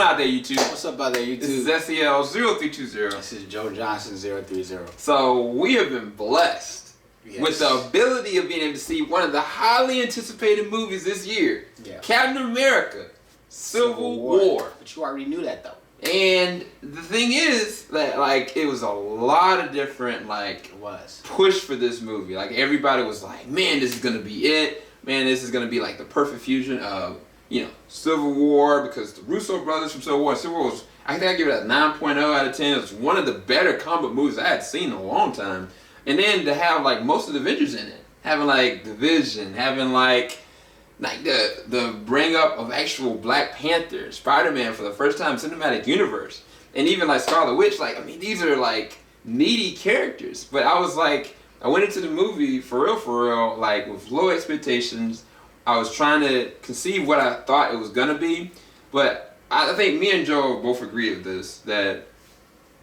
out there, YouTube? What's up out there, YouTube? This is SEL0320. This is Joe Johnson 030. So we have been blessed with the ability of being able to see one of the highly anticipated movies this year. Yeah. Captain America, Civil War. But you already knew that though. And the thing is that it was a lot of different push for this movie. Like everybody was like, man, this is gonna be it. Man, this is gonna be like the perfect fusion of, Civil War, because the Russo brothers from Civil War was, I think I give it a 9.0 out of 10. It's one of the better comic book movies I had seen in a long time. And then to have most of the Avengers in it, having the Vision, having the bring up of actual Black Panther, Spider-Man for the first time cinematic universe, and even Scarlett Witch. These are meaty characters. But I was I went into the movie for real, with low expectations. I was trying to conceive what I thought it was gonna be, but I think me and Joe both agree with this, that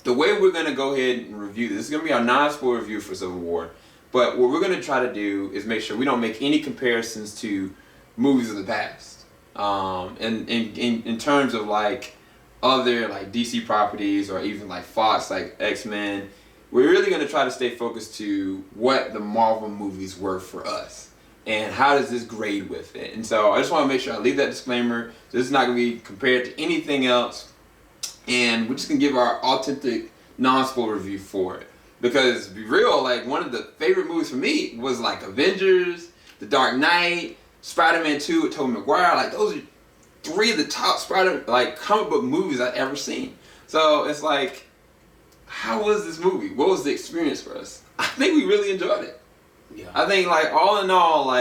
the way we're gonna go ahead and review this is gonna be our non-spoiler review for Civil War. But what we're gonna try to do is make sure we don't make any comparisons to movies of the past, and in terms of other DC properties, or even Fox, X-Men. We're really gonna try to stay focused to what the Marvel movies were for us, and how does this grade with it. And so I just want to make sure I leave that disclaimer. So this is not gonna be compared to anything else, and we're just gonna give our authentic non-spoiler review for it. Because to be real, one of the favorite movies for me was Avengers, The Dark Knight, Spider-Man 2 with Tobey Maguire. Those are three of the top comic book movies I've ever seen. So it's how was this movie? What was the experience for us? I think we really enjoyed it. Yeah. I think all in all,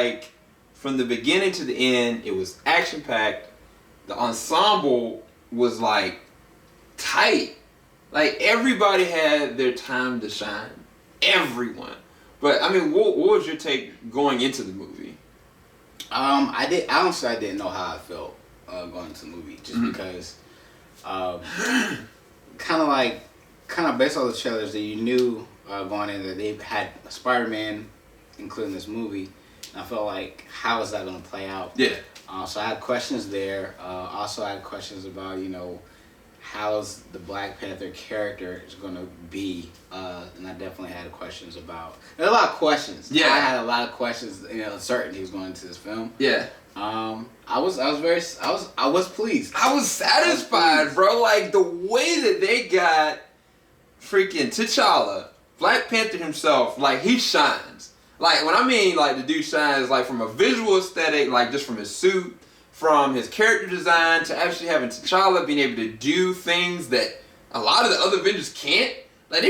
from the beginning to the end, it was action packed. The ensemble was tight. Everybody had their time to shine. Everyone. But what was your take going into the movie? I didn't know how I felt going into the movie, just because kind of based on the trailers that you knew going in that they had Spider-Man including this movie, and I felt how is that going to play out? Yeah. So I had questions there. Also I had questions about how's the Black Panther character is going to be, and I definitely had questions about. There's a lot of questions. Yeah. I had a lot of questions. Uncertainties going into this film. Yeah. I was pleased. I was satisfied, bro. The way that they got freaking T'Challa, Black Panther himself, he shines. When I mean the dude shines, from a visual aesthetic, just from his suit, from his character design, to actually having T'Challa being able to do things that a lot of the other Avengers can't. They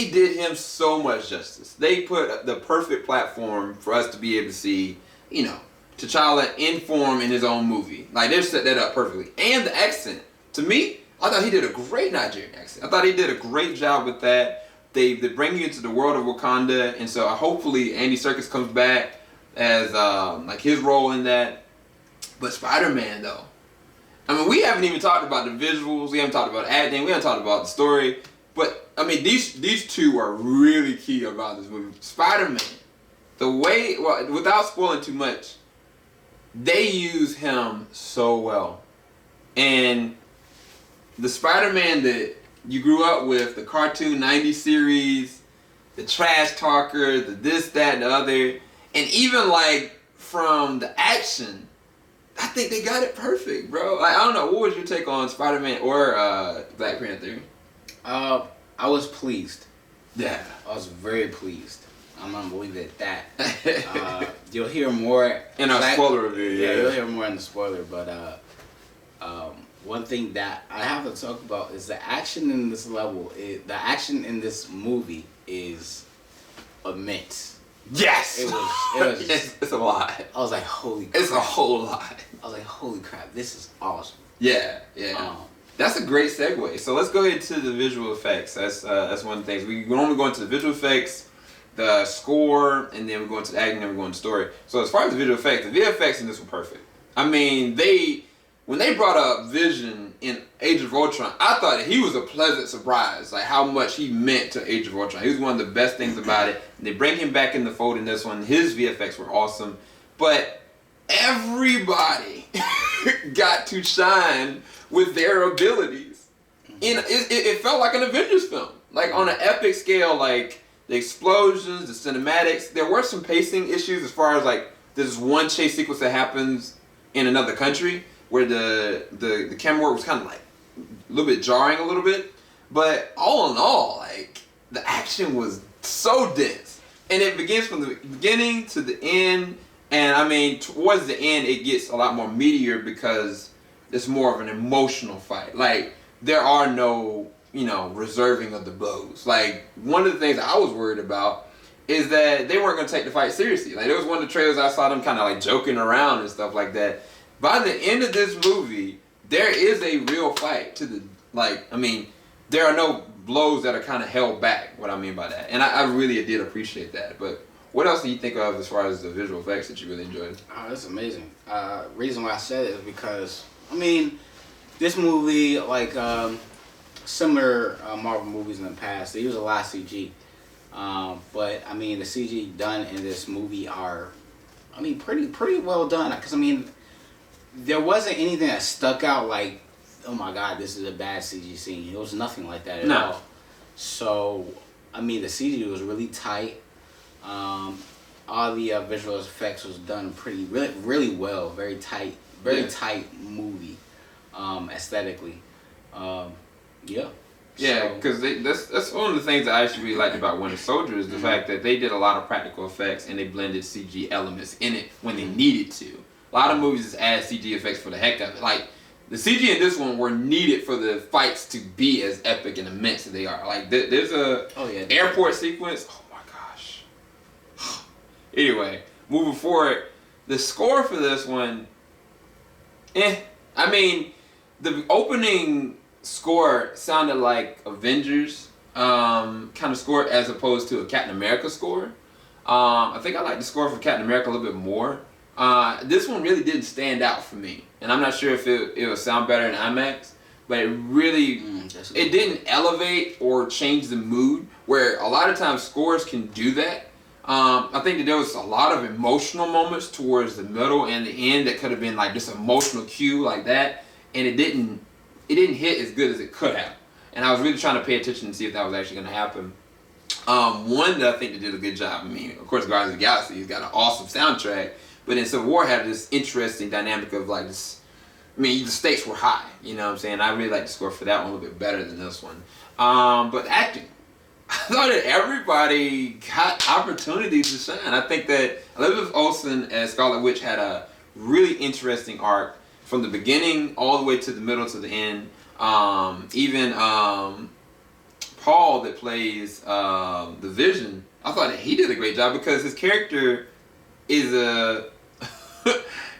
did him so much justice. They put the perfect platform for us to be able to see, T'Challa in form in his own movie. They set that up perfectly. And the accent. To me, I thought he did a great Nigerian accent. I thought he did a great job with that. They bring you into the world of Wakanda, and so hopefully Andy Serkis comes back as his role in that. But Spider-Man though, we haven't even talked about the visuals. We haven't talked about acting. We haven't talked about the story. But these two are really key about this movie. Spider-Man, the way, without spoiling too much, they use him so well, and the Spider-Man that you grew up with, the cartoon 90s series, the trash talker, the this, that, and the other, and even from the action, I think they got it perfect, bro. I don't know, what was your take on Spider-Man or Black Panther? I was pleased. Yeah. I was very pleased. I'm gonna leave it at that. You'll hear more in our spoiler review. Yeah, you'll hear more in the spoiler, but one thing that I have to talk about is the action in this level. The action in this movie is immense. Yes! It was it's a lot. I was holy crap. It's a whole lot. I was holy crap, this is awesome. Yeah. That's a great segue. So let's go ahead to the visual effects. That's one of the things. We normally go into the visual effects, the score, and then we go into the acting, and then we go into the story. So as far as the visual effects, the VFX in this were perfect. When they brought up Vision in Age of Ultron, I thought that he was a pleasant surprise, how much he meant to Age of Ultron. He was one of the best things about it. And they bring him back in the fold in this one. His VFX were awesome. But everybody got to shine with their abilities. And it felt like an Avengers film. Like on an epic scale, like the explosions, the cinematics. There were some pacing issues as far as like there's one chase sequence that happens in another country where the camera work was kind of like a little bit jarring a little bit. But all in all, like the action was so dense. And it begins from the beginning to the end. And I mean, towards the end, it gets a lot more meatier because it's more of an emotional fight. Like, there are no, reserving of the blows. Like, one of the things I was worried about is that they weren't going to take the fight seriously. Like, there was one of the trailers I saw them kind of like joking around and stuff like that. By the end of this movie, there is a real fight to the, there are no blows that are kind of held back, what I mean by that. And I really did appreciate that. But what else do you think of as far as the visual effects that you really enjoyed? Oh, that's amazing. Reason why I said it is because, this movie, like similar Marvel movies in the past, they use a lot of CG. But, the CG done in this movie are, pretty well done. Because, there wasn't anything that stuck out like, oh my God, this is a bad CG scene. It was nothing like that at all. So, the CG was really tight. All the visual effects was done really well. Very tight movie, aesthetically. Yeah. Yeah, because that's one of the things I actually really liked about Winter Soldier is the fact that they did a lot of practical effects and they blended CG elements in it when they needed to. A lot of movies just add CG effects for the heck of it. Like, the CG in this one were needed for the fights to be as epic and immense as they are. Like, there's a airport sequence. Oh my gosh. Anyway, moving forward, the score for this one, the opening score sounded like Avengers kind of score as opposed to a Captain America score. I think I like the score for Captain America a little bit more. This one really didn't stand out for me, and I'm not sure if it would sound better in IMAX, but it really it didn't elevate or change the mood. Where a lot of times scores can do that. I think that there was a lot of emotional moments towards the middle and the end that could have been like this emotional cue like that, and it didn't hit as good as it could have. And I was really trying to pay attention to see if that was actually going to happen. One that I think they did a good job. Of course, Guardians of the Galaxy has got an awesome soundtrack. But then Civil War had this interesting dynamic of like this. The stakes were high. You know what I'm saying? I really like the score for that one a little bit better than this one. But acting, I thought that everybody got opportunities to shine. I think that Elizabeth Olsen as Scarlet Witch had a really interesting arc from the beginning all the way to the middle to the end. Even Paul that plays the Vision, I thought that he did a great job because his character is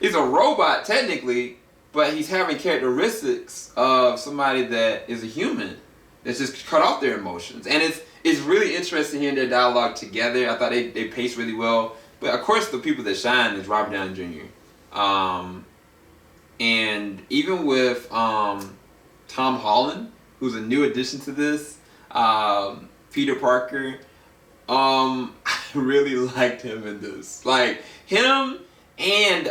he's a robot technically, but he's having characteristics of somebody that is a human that's just cut off their emotions. And it's really interesting hearing their dialogue together. I thought they paced really well. But of course the people that shine is Robert Downey Jr. And even with Tom Holland, who's a new addition to this, Peter Parker, I really liked him in this. Like, him and,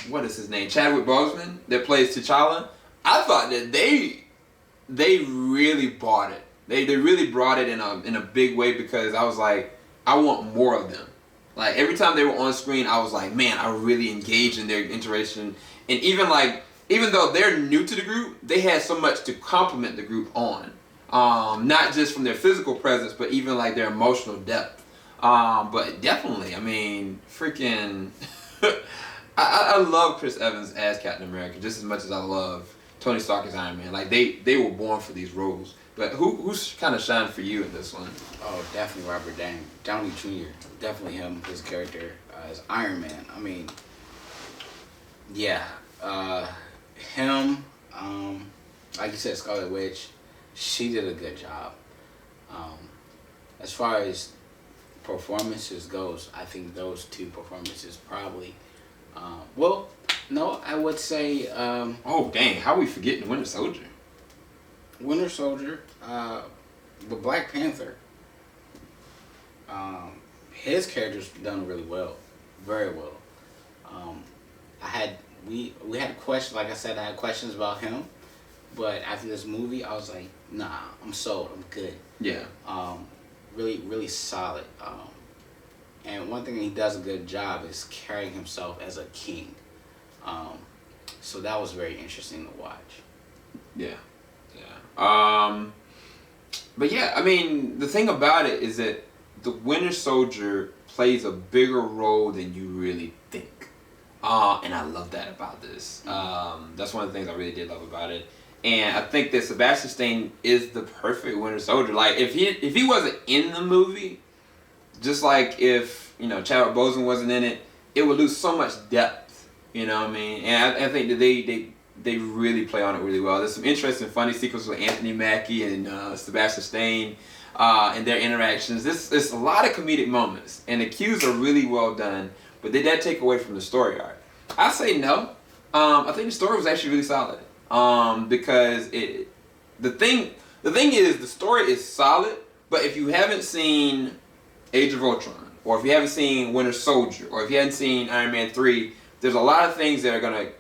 what is his name? Chadwick Boseman, that plays T'Challa. I thought that they really bought it. They really brought it in a big way because I was like, I want more of them. Like, every time they were on screen, I was like, man, I really engaged in their interaction. And even though they're new to the group, they had so much to complement the group on. Not just from their physical presence, but even like their emotional depth. But definitely, freaking, I love Chris Evans as Captain America just as much as I love Tony Stark as Iron Man. Like, they were born for these roles. But who's kind of shined for you in this one? Oh, definitely Robert Downey Jr. Definitely him, his character as Iron Man. Him, like you said, Scarlet Witch, she did a good job. As far as performances goes, I think those two performances probably, I would say... oh, dang, how are we forgetting Winter Soldier? Winter Soldier, but Black Panther, his character's done really well, very well. We had questions, like I said, I had questions about him, But after this movie, I was like, nah, I'm sold. I'm good. Yeah. Really, really solid. And one thing he does a good job is carrying himself as a king. So that was very interesting to watch. Yeah. Yeah. But yeah, I mean, the thing about it is that the Winter Soldier plays a bigger role than you really think. And I love that about this. That's one of the things I really did love about it. And I think that Sebastian Stan is the perfect Winter Soldier. Like, if he wasn't in the movie, just like if, Chadwick Boseman wasn't in it, it would lose so much depth. You know what I mean? And I think that they really play on it really well. There's some interesting, funny sequences with Anthony Mackie and Sebastian Stan and their interactions. There's a lot of comedic moments, and the cues are really well done. But did that take away from the story arc? I say no. I think the story was actually really solid. Because the thing is, the story is solid, but if you haven't seen Age of Ultron, or if you haven't seen Winter Soldier, or if you haven't seen Iron Man 3, there's a lot of things that are going to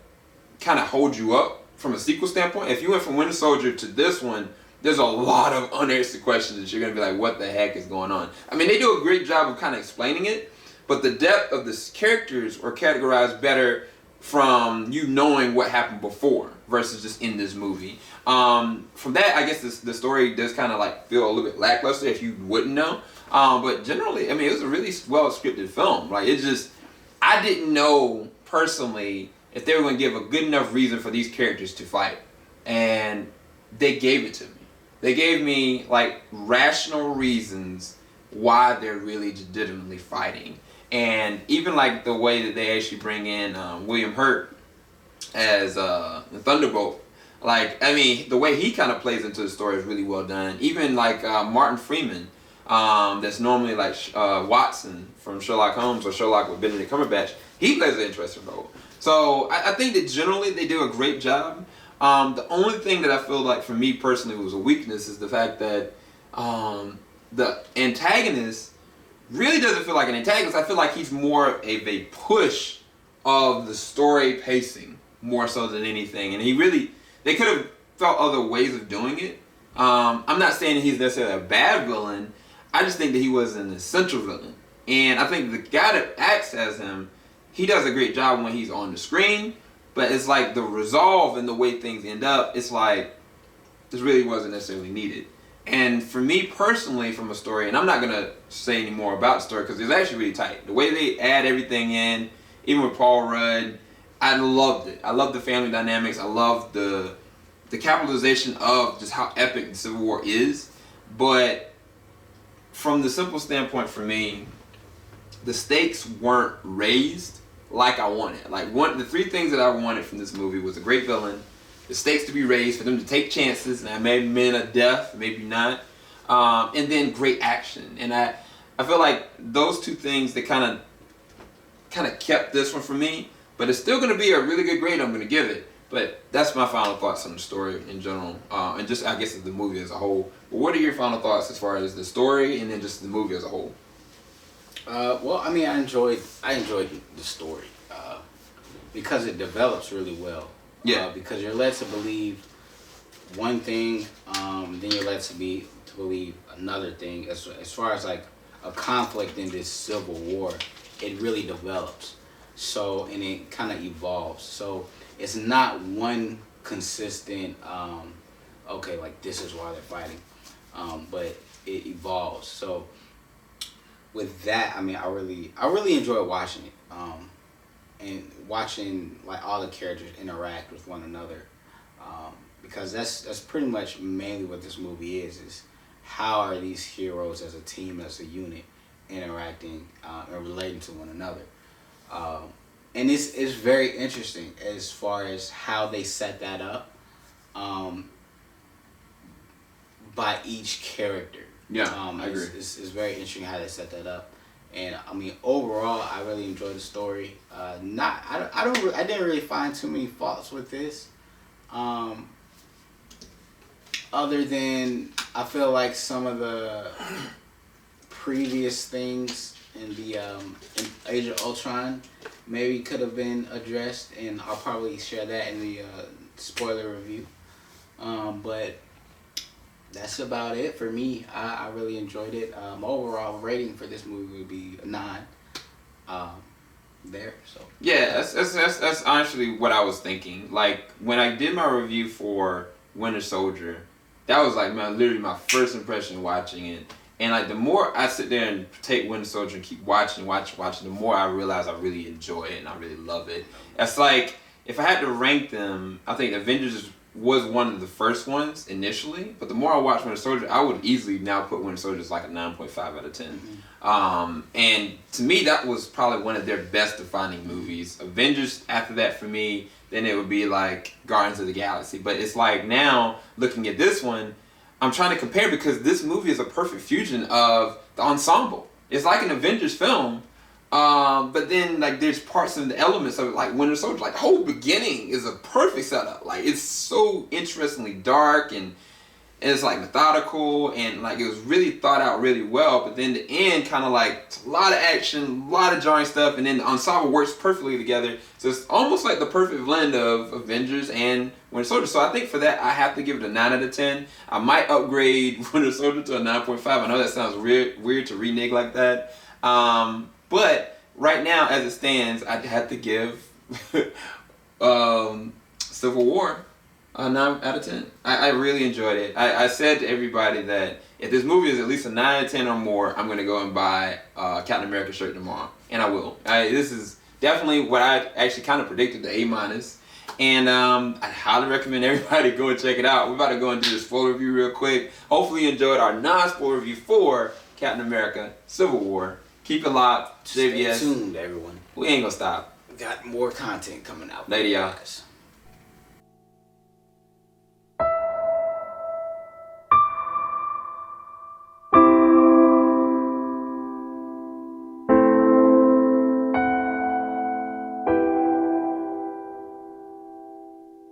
kind of hold you up from a sequel standpoint. If you went from Winter Soldier to this one, there's a lot of unanswered questions that you're going to be like, what the heck is going on? I mean, they do a great job of kind of explaining it, but the depth of the characters are categorized better from you knowing what happened before versus just in this movie. From that, I guess the story does kind of like feel a little bit lackluster if you wouldn't know. But generally, I mean, it was a really well scripted film. Like, I didn't know personally if they were going to give a good enough reason for these characters to fight. And they gave it to me. They gave me like rational reasons why they're really legitimately fighting. And even like the way that they actually bring in William Hurt as the Thunderbolt, like, I mean, the way he kind of plays into the story is really well done. Even like Martin Freeman, that's normally like Watson from Sherlock Holmes or Sherlock with Benedict Cumberbatch, he plays an interesting role. So I think that generally they do a great job. The only thing that I feel like for me personally was a weakness is the fact that the antagonist really doesn't feel like an antagonist. I feel like he's more of a push of the story pacing more so than anything. And they could have felt other ways of doing it. I'm not saying that he's necessarily a bad villain. I just think that he was an essential villain. And I think the guy that acts as him, he does a great job when he's on the screen. But it's like the resolve and the way things end up, it's like this really wasn't necessarily needed. And for me personally, from a story, and I'm not going to say any more about the story because it's actually really tight. The way they add everything in, even with Paul Rudd, I loved it. I love the family dynamics. I love the capitalization of just how epic the Civil War is. But from the simple standpoint for me, the stakes weren't raised like I wanted. Like the three things that I wanted from this movie was a great villain, the stakes to be raised, for them to take chances, and that may mean a death, maybe not, and then great action. And I feel like those two things that kind of kept this one for me, but it's still going to be a really good grade I'm going to give it. But that's my final thoughts on the story in general, and just I guess the movie as a whole. But what are your final thoughts as far as the story and then just the movie as a whole? Well, I mean, I enjoyed the story because it develops really well. Yeah. Because you're led to believe one thing, then you're led to believe another thing. As far as like a conflict in this Civil War, it really develops. So, and it kind of evolves. So it's not one consistent, okay, like this is why they're fighting, but it evolves. So with that, I mean, I really enjoyed watching it, and watching like all the characters interact with one another, because that's pretty much mainly what this movie is how are these heroes as a team, as a unit, interacting and relating to one another. And it's very interesting as far as how they set that up by each character. Yeah, I agree. It's very interesting how they set that up, and I mean overall, I really enjoyed the story. I didn't really find too many faults with this, other than I feel like some of the previous things in the in Age of Ultron maybe could have been addressed, and I'll probably share that in the spoiler review. But that's about it for me. I really enjoyed it. Overall rating for this movie would be a 9. There, so yeah, that's honestly what I was thinking. Like when I did my review for Winter Soldier, that was like literally my first impression watching it. And like the more I sit there and take Winter Soldier and keep watching, the more I realize I really enjoy it and I really love it. It's like if I had to rank them, I think Avengers was one of the first ones initially, but the more I watch Winter Soldier, I would easily now put Winter Soldier as like a 9.5 out of 10. And to me, that was probably one of their best defining movies. Avengers after that for me, then it would be like Guardians of the Galaxy. But it's like now, looking at this one, I'm trying to compare because this movie is a perfect fusion of the ensemble. It's like an Avengers film, but then like there's parts of the elements of it, like Winter Soldier. Like the whole beginning is a perfect setup. Like it's so interestingly dark and it's like methodical and like it was really thought out really well. But then the end kind of like it's a lot of action, a lot of jarring stuff, and then the ensemble works perfectly together. So it's almost like the perfect blend of Avengers and Winter Soldier. So I think for that I have to give it a 9 out of 10. I might upgrade Winter Soldier to a 9.5. I know that sounds weird to renege like that. But right now, as it stands, I'd have to give Civil War a 9 out of 10. I really enjoyed it. I said to everybody that if this movie is at least a 9 out of 10 or more, I'm going to go and buy a Captain America shirt tomorrow. And I will. This is definitely what I actually kind of predicted, the A-. And I highly recommend everybody go and check it out. We're about to go and do this spoiler review real quick. Hopefully you enjoyed our non-spoiler review for Captain America Civil War. Keep it locked. Stay tuned, everyone. We ain't gonna stop. We got more content coming out. Later, y'all. Guys.